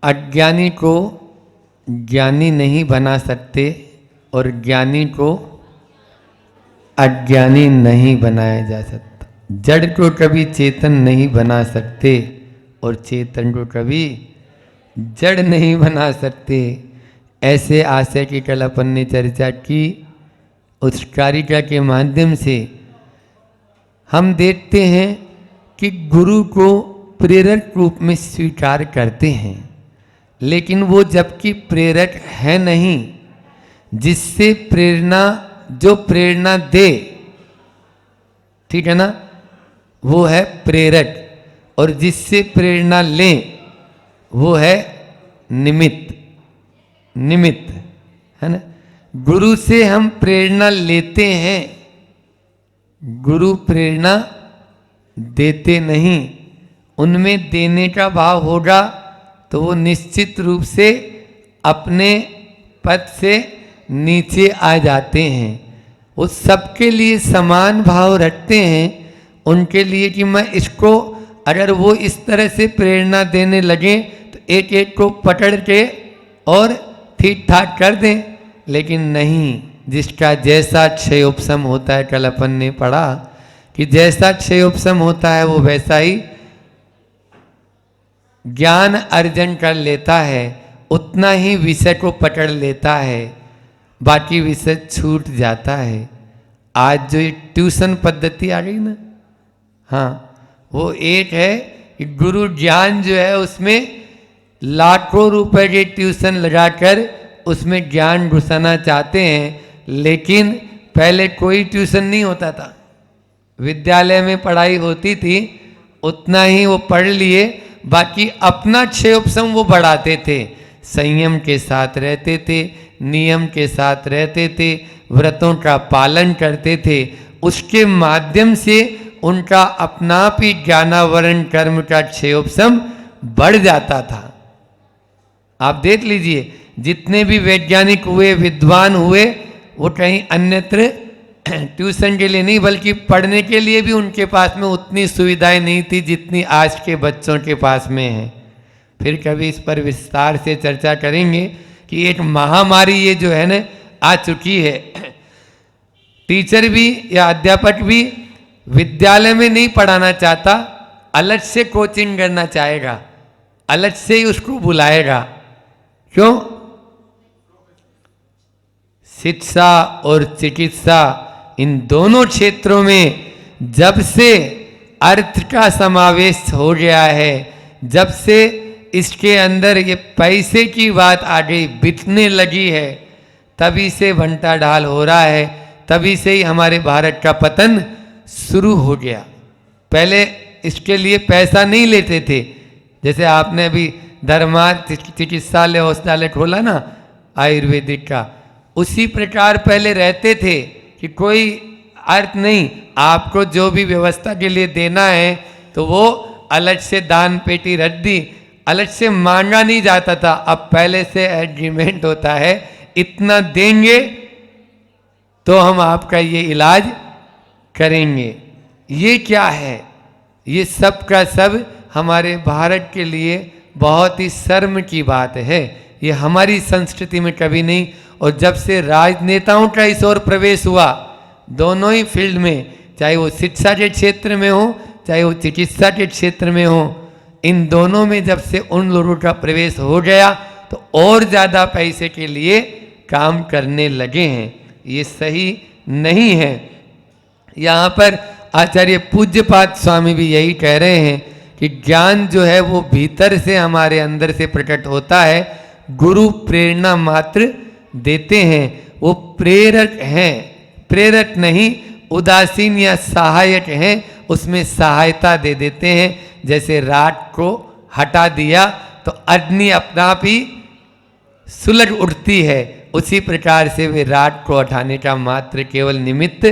अज्ञानी को ज्ञानी नहीं बना सकते और ज्ञानी को अज्ञानी नहीं बनाया जा सकता। जड़ को कभी चेतन नहीं बना सकते और चेतन को कभी जड़ नहीं बना सकते। ऐसे आशय की कल अपन ने चर्चा की। उस कारिका के माध्यम से हम देखते हैं कि गुरु को प्रेरक रूप में स्वीकार करते हैं, लेकिन वो जबकि प्रेरक है नहीं, जिससे प्रेरणा जो प्रेरणा दे, ठीक है ना, वो है प्रेरक, और जिससे प्रेरणा ले वो है निमित्त। निमित्त है ना। गुरु से हम प्रेरणा लेते हैं, गुरु प्रेरणा देते नहीं। उनमें देने का भाव होगा तो वो निश्चित रूप से अपने पद से नीचे आ जाते हैं। वो सबके लिए समान भाव रखते हैं, उनके लिए कि मैं इसको, अगर वो इस तरह से प्रेरणा देने लगे तो एक एक को पकड़ के और ठीक ठाक कर दें, लेकिन नहीं, जिसका जैसा क्षयोपशम होता है, कल अपन ने पढ़ा कि जैसा क्षयोपशम होता है वो वैसा ही ज्ञान अर्जन कर लेता है, उतना ही विषय को पकड़ लेता है, बाकी विषय छूट जाता है। आज जो ये ट्यूशन पद्धति आ गई ना, हाँ, वो एक है कि गुरु ज्ञान जो है उसमें लाखों रुपए के ट्यूशन लगाकर उसमें ज्ञान घुसाना चाहते हैं, लेकिन पहले कोई ट्यूशन नहीं होता था। विद्यालय में पढ़ाई होती थी, उतना ही वो पढ़ लिए, बाकी अपना क्षयोपशम वो बढ़ाते थे, संयम के साथ रहते थे, नियम के साथ रहते थे, व्रतों का पालन करते थे। उसके माध्यम से उनका अपना भी ज्ञानावरण कर्म का क्षयोपशम बढ़ जाता था। आप देख लीजिए, जितने भी वैज्ञानिक हुए, विद्वान हुए, वो कहीं अन्यत्र ट्यूशन के लिए नहीं बल्कि पढ़ने के लिए भी उनके पास में उतनी सुविधाएं नहीं थी जितनी आज के बच्चों के पास में है। फिर कभी इस पर विस्तार से चर्चा करेंगे कि एक महामारी ये जो है ना आ चुकी है। टीचर भी या अध्यापक भी विद्यालय में नहीं पढ़ाना चाहता, अलग से कोचिंग करना चाहेगा, अलग से ही उसको बुलाएगा। क्यों? शिक्षा और चिकित्सा, इन दोनों क्षेत्रों में जब से अर्थ का समावेश हो गया है, जब से इसके अंदर ये पैसे की बात आ गई, बिकने लगी है, तभी से भंटा ढाल हो रहा है, तभी से ही हमारे भारत का पतन शुरू हो गया। पहले इसके लिए पैसा नहीं लेते थे। जैसे आपने अभी धर्मार्थ चिकित्सालय औषधालय खोला ना आयुर्वेदिक का, उसी प्रकार पहले रहते थे कि कोई अर्थ नहीं, आपको जो भी व्यवस्था के लिए देना है तो वो अलग से दान पेटी रख दी, अलग से मांगा नहीं जाता था। अब पहले से एग्रीमेंट होता है, इतना देंगे तो हम आपका ये इलाज करेंगे। ये क्या है? ये सब का सब हमारे भारत के लिए बहुत ही शर्म की बात है। ये हमारी संस्कृति में कभी नहीं। और जब से राजनेताओं का इस ओर प्रवेश हुआ, दोनों ही फील्ड में, चाहे वो शिक्षा के क्षेत्र में हो, चाहे वो चिकित्सा के क्षेत्र में हो, इन दोनों में जब से उन लोगों का प्रवेश हो गया तो और ज़्यादा पैसे के लिए काम करने लगे हैं। ये सही नहीं है। यहाँ पर आचार्य पूज्यपाद स्वामी भी यही कह रहे हैं कि ज्ञान जो है वो भीतर से, हमारे अंदर से प्रकट होता है। गुरु प्रेरणा मात्र देते हैं, वो प्रेरक हैं, प्रेरक नहीं, उदासीन या सहायक हैं, उसमें सहायता दे देते हैं। जैसे रात को हटा दिया तो अग्नि अपना आप ही सुलग उठती है, उसी प्रकार से वे रात को हटाने का मात्र केवल निमित्त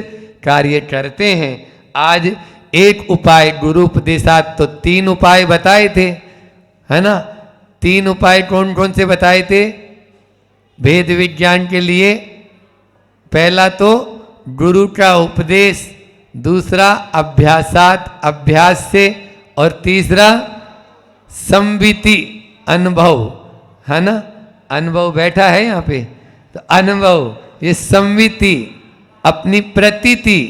कार्य करते हैं। आज एक उपाय गुरु उपदेशात, तो 3 उपाय बताए थे, है ना। 3 उपाय कौन कौन से बताए थे वेद विज्ञान के लिए? पहला तो गुरु का उपदेश, दूसरा अभ्यासात, अभ्यास से, और तीसरा संविति, अनुभव। है ना, अनुभव बैठा है यहाँ पे, तो अनुभव, ये संविति, अपनी प्रतीति,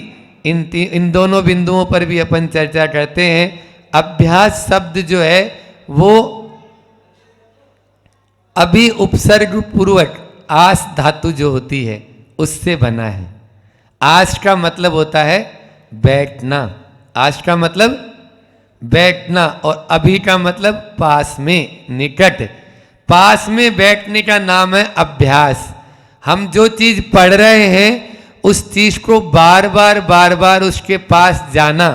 इन दोनों बिंदुओं पर भी अपन चर्चा करते हैं। अभ्यास शब्द जो है वो अभी उपसर्ग पूर्वक आस धातु जो होती है उससे बना है। आस का मतलब होता है बैठना, आस का मतलब बैठना, और अभी का मतलब पास में, निकट, पास में बैठने का नाम है अभ्यास। हम जो चीज पढ़ रहे हैं उस चीज को बार बार उसके पास जाना,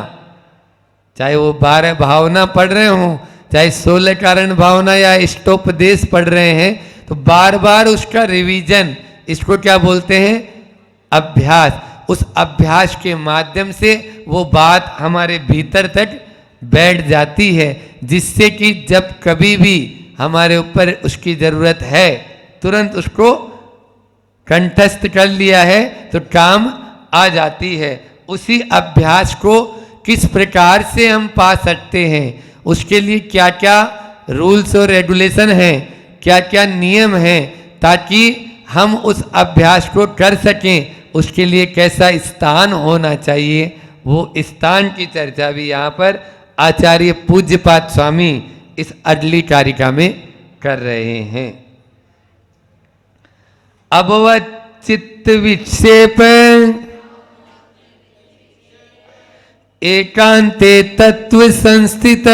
चाहे वो 12 भावना पढ़ रहे हों, चाहे 16 कारण भावना या इष्टोपदेश पढ़ रहे हैं, तो बार बार उसका रिवीजन, इसको क्या बोलते हैं, अभ्यास। उस अभ्यास के माध्यम से वो बात हमारे भीतर तक बैठ जाती है, जिससे कि जब कभी भी हमारे ऊपर उसकी जरूरत है तुरंत उसको कंठस्थ कर लिया है तो काम आ जाती है। उसी अभ्यास को किस प्रकार से हम पा सकते हैं, उसके लिए क्या क्या रूल्स और रेगुलेशन हैं, क्या क्या नियम हैं, ताकि हम उस अभ्यास को कर सकें, उसके लिए कैसा स्थान होना चाहिए, वो स्थान की चर्चा भी यहाँ पर आचार्य पूज्यपाद स्वामी इस अगली कारिका में कर रहे हैं। अभवत चित्त विक्षेप एकांते तत्व संस्थित,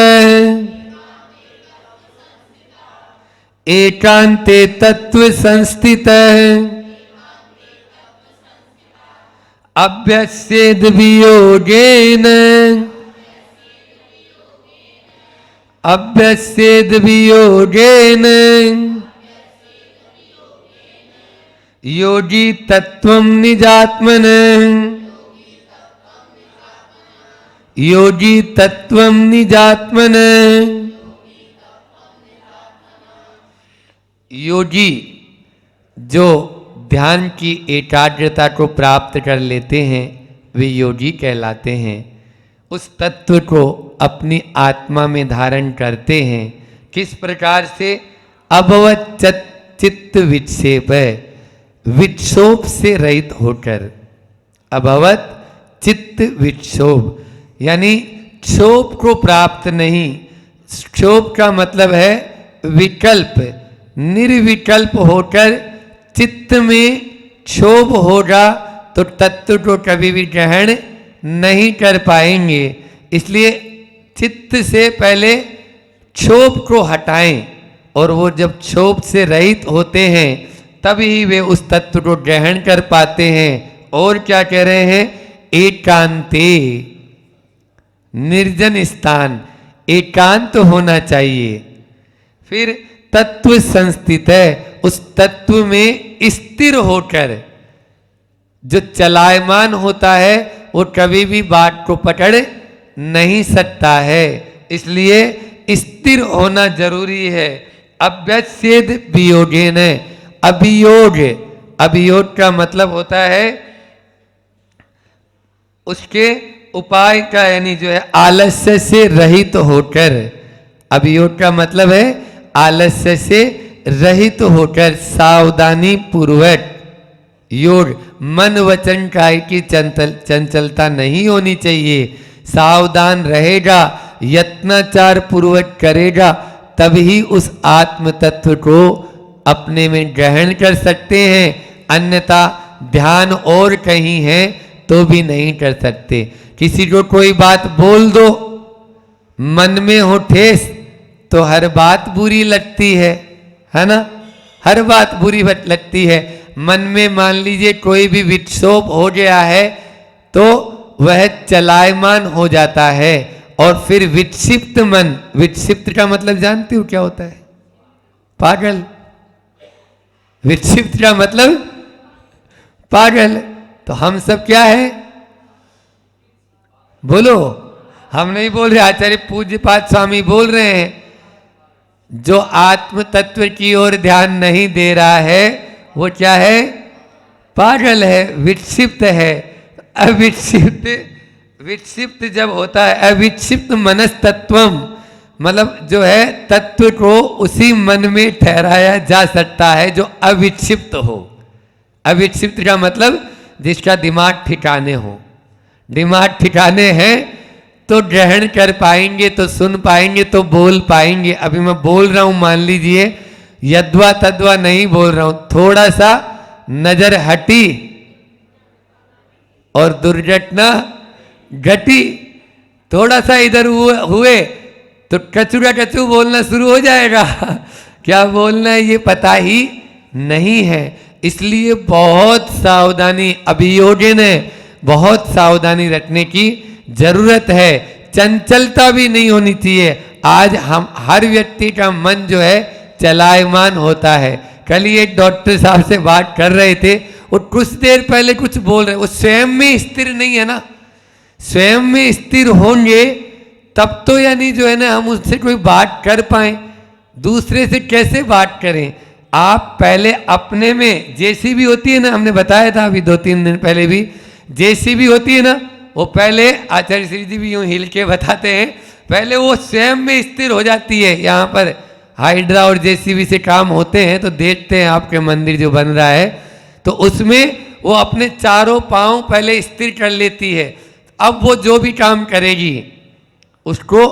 एकांते तत्व संस्थित, अभ्यस्येद वियोगेन, अभ्यस्येद वियोगेन योगी तत्वं निजात्मन, योगी तत्वं निजात्मन। योगी जो ध्यान की एकाग्रता को प्राप्त कर लेते हैं वे योगी कहलाते हैं। उस तत्व को अपनी आत्मा में धारण करते हैं। किस प्रकार से, अभवत चित्त विक्षेप, विक्षोभ से रहित होकर, अभवत चित्त विक्षोभ, यानी क्षोभ को प्राप्त नहीं। क्षोभ का मतलब है विकल्प, निर्विकल्प होकर चित्त में क्षोभ होगा तो तत्व को कभी भी ग्रहण नहीं कर पाएंगे। इसलिए चित्त से पहले क्षोभ को हटाएं, और वो जब क्षोभ से रहित होते हैं तभी वे उस तत्व को ग्रहण कर पाते हैं। और क्या कह रहे हैं, एकांते, निर्जन स्थान, एकांत होना चाहिए। फिर तत्व संस्थित है, उस तत्व में स्थिर होकर, जो चलायमान होता है वो कभी भी बात को पकड़ नहीं सकता है, इसलिए स्थिर होना जरूरी है। अभ्यस्येद वियोगेन, अभियोग, अभियोग का मतलब होता है उसके उपाय का, यानी जो है आलस्य से रहित होकर। अभियोग का मतलब है आलस्य से रहित होकर, सावधानी पूर्वक। योग मन वचन काय की चंचलता नहीं होनी चाहिए, सावधान रहेगा, यत्नाचार पूर्वक करेगा, तभी उस आत्म तत्व को अपने में ग्रहण कर सकते हैं। अन्यथा ध्यान और कहीं है तो भी नहीं कर सकते। किसी को कोई बात बोल दो, मन में हो ठेस तो हर बात बुरी लगती है ना, हर बात बुरी लगती है। मन में मान लीजिए कोई भी विक्षोभ हो गया है तो वह चलायमान हो जाता है, और फिर विक्षिप्त मन, विक्षिप्त का मतलब जानते हो क्या होता है, पागल। विक्षिप्त का मतलब पागल। तो हम सब क्या है, बोलो, हम नहीं बोल रहे, आचार्य पूज्यपाद स्वामी बोल रहे हैं। जो आत्म तत्व की ओर ध्यान नहीं दे रहा है वो क्या है, पागल है, विक्षिप्त है। अविक्षिप्त, विक्षिप्त जब होता है, अविक्षिप्त मनस्तत्वम, मतलब जो है तत्व को उसी मन में ठहराया जा सकता है जो अविक्षिप्त हो। अविक्षिप्त का मतलब जिसका दिमाग ठिकाने हो। दिमाग ठिकाने हैं तो ग्रहण कर पाएंगे, तो सुन पाएंगे, तो बोल पाएंगे। अभी मैं बोल रहा हूं, मान लीजिए यद्वा तद्वा नहीं बोल रहा हूं, थोड़ा सा नजर हटी और दुर्घटना घटी, थोड़ा सा इधर हुए तो कचुरा कचू बोलना शुरू हो जाएगा। क्या बोलना है ये पता ही नहीं है। इसलिए बहुत सावधानी, अभियोजन है, बहुत सावधानी रखने की जरूरत है। चंचलता भी नहीं होनी चाहिए। आज हम हर व्यक्ति का मन जो है चलायमान होता है। कल ही एक डॉक्टर साहब से बात कर रहे थे, वो कुछ देर पहले कुछ बोल रहे, वो स्वयं में स्थिर नहीं है ना। स्वयं में स्थिर होंगे तब तो यानी जो है ना हम उससे कोई बात कर पाए, दूसरे से कैसे बात करें। आप पहले अपने में, जैसी भी होती है ना, हमने बताया था अभी 2-3 दिन पहले भी, जैसी भी होती है ना, वो पहले आचार्य श्री जी भी यूं हिल के बताते हैं, पहले वो स्वयं में स्थिर हो जाती है। यहाँ पर हाइड्रा और जेसीबी से काम होते हैं तो देखते हैं आपके मंदिर जो बन रहा है, तो उसमें वो अपने चारों पांव पहले स्थिर कर लेती है। अब वो जो भी काम करेगी उसको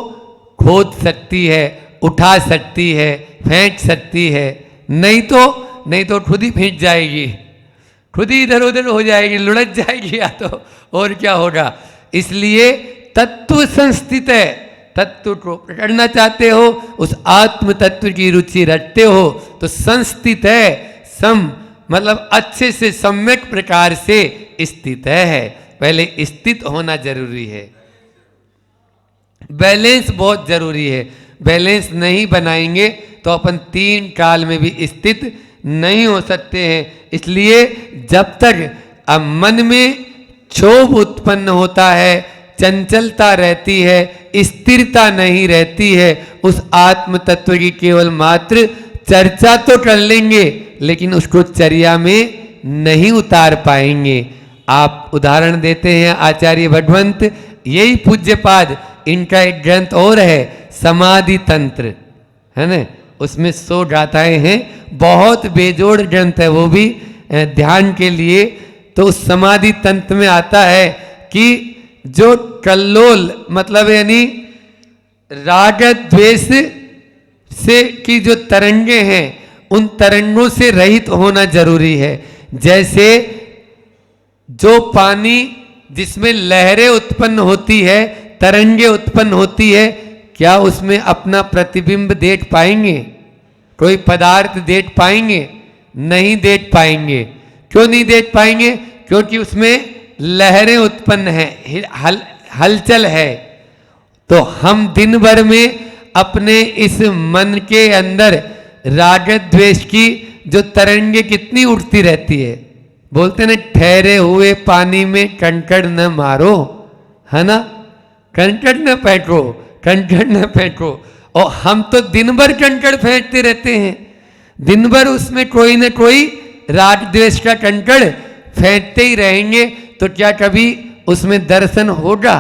खोद सकती है, उठा सकती है, फेंक सकती है, नहीं तो खुद ही फेंक जाएगी, खुद ही इधर उधर हो जाएगी, लुढ़क जाएगी या तो और क्या होगा। इसलिए तत्व संस्थित है। तत्व को पकड़ना चाहते हो, उस आत्म तत्व की रुचि रखते हो तो संस्थित है, सम मतलब अच्छे से सम्यक प्रकार से स्थित है। पहले स्थित होना जरूरी है। बैलेंस बहुत जरूरी है। बैलेंस नहीं बनाएंगे तो अपन 3 काल में भी स्थित नहीं हो सकते हैं। इसलिए जब तक अब मन में क्षोभ उत्पन्न होता है, चंचलता रहती है, स्थिरता नहीं रहती है, उस आत्म तत्व की केवल मात्र चर्चा तो कर लेंगे लेकिन उसको चर्या में नहीं उतार पाएंगे। आप उदाहरण देते हैं आचार्य भगवंत, यही पूज्यपाद, इनका एक ग्रंथ और है समाधि तंत्र, है ना, उसमें 100 गाथाएं हैं, बहुत बेजोड़ ग्रंथ है वो भी ध्यान के लिए। तो उस समाधि तंत्र में आता है कि जो कल्लोल मतलब यानी राग द्वेष से की जो तरंगे हैं उन तरंगों से रहित होना जरूरी है। जैसे जो पानी जिसमें लहरें उत्पन्न होती है, तरंगे उत्पन्न होती है, क्या उसमें अपना प्रतिबिंब देख पाएंगे? कोई पदार्थ देख पाएंगे? नहीं देख पाएंगे। क्यों नहीं देख पाएंगे? क्योंकि उसमें लहरें उत्पन्न हैं, हलचल है। तो हम दिन भर में अपने इस मन के अंदर राग द्वेष की जो तरंगे कितनी उठती रहती है। बोलते ना, ठहरे हुए पानी में कंकड़ न मारो, है ना, कंकड़ न फेंको, कंकड़ न फेंको। और हम तो दिन भर कंकड़ फेंकते रहते हैं, दिन भर उसमें कोई न कोई राग द्वेष का कंकड़ फेंकते ही रहेंगे। तो क्या कभी उसमें दर्शन होगा?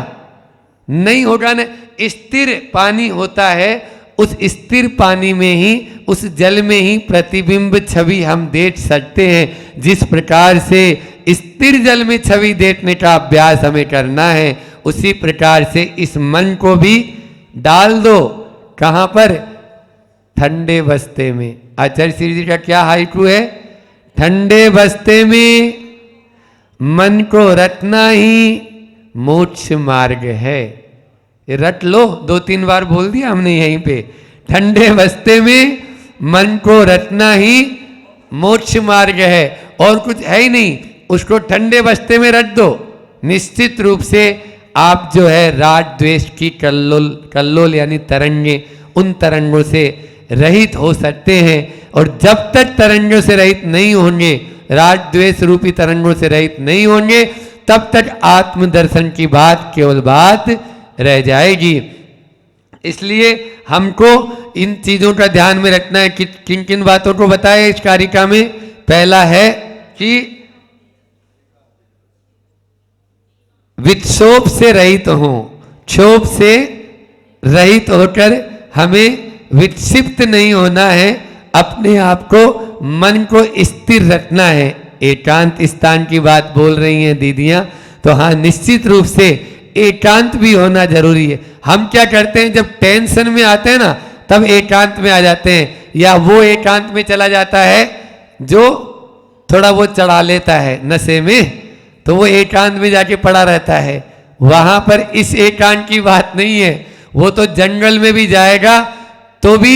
नहीं होगा ना। स्थिर पानी होता है, उस स्थिर पानी में ही, उस जल में ही प्रतिबिंब छवि हम देख सकते हैं। जिस प्रकार से स्थिर जल में छवि देखने का अभ्यास हमें करना है, उसी प्रकार से इस मन को भी डाल दो। कहां पर? ठंडे बस्ते में। आचार्य श्री जी का क्या हाइकू है? ठंडे बस्ते में मन को रखना ही मोक्ष मार्ग है। रट लो, 2-3 बार बोल दिया हमने यहीं पे। ठंडे बस्ते में मन को रखना ही मोक्ष मार्ग है, और कुछ है ही नहीं। उसको ठंडे बस्ते में रख दो, निश्चित रूप से आप जो है राग द्वेष की कल्लोल यानी तरंगे, उन तरंगों से रहित हो सकते हैं। और जब तक तरंगों से रहित नहीं होंगे, राग द्वेष रूपी तरंगों से रहित नहीं होंगे, तब तक आत्मदर्शन की बात केवल बात रह जाएगी। इसलिए हमको इन चीजों का ध्यान में रखना है। किन किन बातों को बताया इस कारिका में? पहला है कि विक्षोभ से रहित हो, क्षोभ से रहित होकर हमें विक्षिप्त नहीं होना है, अपने आप को मन को स्थिर रखना है। एकांत स्थान की बात बोल रही हैं दीदियां, तो हाँ निश्चित रूप से एकांत भी होना जरूरी है। हम क्या करते हैं, जब टेंशन में आते हैं ना तब एकांत में आ जाते हैं, या वो एकांत में चला जाता है जो थोड़ा वो चढ़ा लेता है नशे में, तो वो एकांत में जाके पड़ा रहता है। वहां पर इस एकांत की बात नहीं है, वो तो जंगल में भी जाएगा तो भी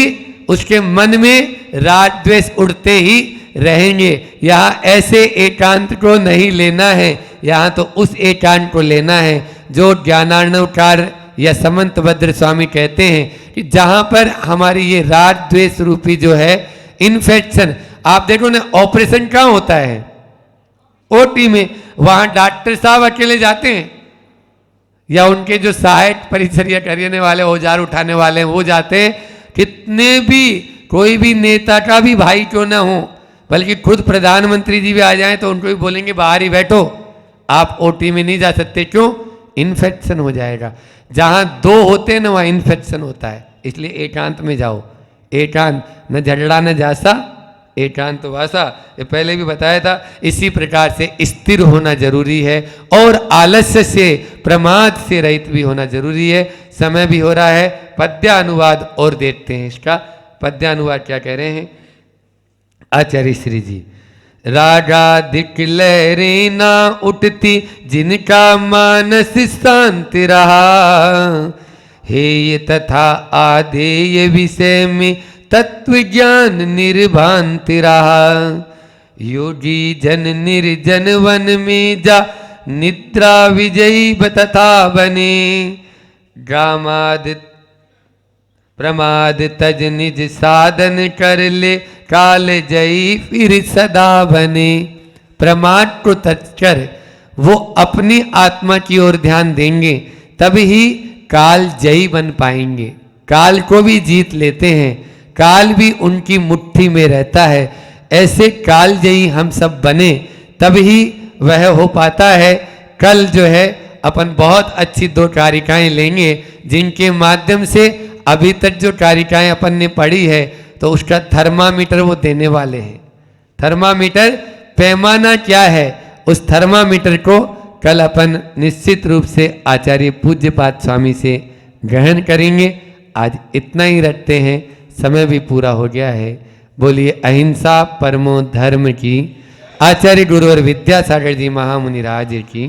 उसके मन में राग द्वेष उड़ते ही रहेंगे। यहाँ ऐसे एकांत को नहीं लेना है, यहाँ तो उस एकांत को लेना है जो ज्ञानार्णवकार या समंतभद्र स्वामी कहते हैं कि जहाँ पर हमारी ये राग द्वेष रूपी जो है इन्फेक्शन, आप देखो ना ऑपरेशन कहाँ होता है, ओटी में। वहाँ डॉक्टर साहब अकेले जाते हैं या उनके जो सहायक परिचर्या करने वाले, औजार उठाने वाले हैं वो जाते हैं। कितने भी कोई भी नेता का भी भाई क्यों ना हो, बल्कि खुद प्रधानमंत्री जी भी आ जाएं तो उनको भी बोलेंगे बाहर ही बैठो, आप ओटी में नहीं जा सकते। क्यों? इन्फेक्शन हो जाएगा। जहां दो होते हैं ना वहां इन्फेक्शन होता है, इसलिए एकांत में जाओ। एकांत न झगड़ा न जासा, एकांत वासा, ये पहले भी बताया था। इसी प्रकार से स्थिर होना जरूरी है और आलस्य से प्रमाद से रहित भी होना जरूरी है। समय भी हो रहा है, पद्यानुवाद और देखते हैं इसका। पद्यानुवाद क्या कह रहे हैं आचार्य श्री जी। रागाधिक लहरें ना उठती जिनका मानस शांति रहा, हेय तथा आधेय विषय में तत्व ज्ञान निर्भांति रहा। योगी जन निर्जन वन में जा निद्रा विजयी तथा बने, गामाद प्रमाद तज निज साधन कर ले, काल जयी फिर सदा बने। प्रमाद को तज कर वो अपनी आत्मा की ओर ध्यान देंगे, तभी काल जयी बन पाएंगे। काल को भी जीत लेते हैं, काल भी उनकी मुट्ठी में रहता है। ऐसे काल जयी हम सब बने, तभी वह हो पाता है। कल जो है अपन बहुत अच्छी 2 कारिकाएं लेंगे, जिनके माध्यम से अभी तक जो कारिकाएं अपन ने पढ़ी है तो उसका थर्मामीटर वो देने वाले हैं। थर्मामीटर पैमाना क्या है, उस थर्मामीटर को कल अपन निश्चित रूप से आचार्य पूज्यपाद स्वामी से ग्रहण करेंगे। आज इतना ही रखते हैं, समय भी पूरा हो गया है। बोलिए अहिंसा परमो धर्म की। आचार्य गुरुवर विद्यासागर जी महामुनि राज की।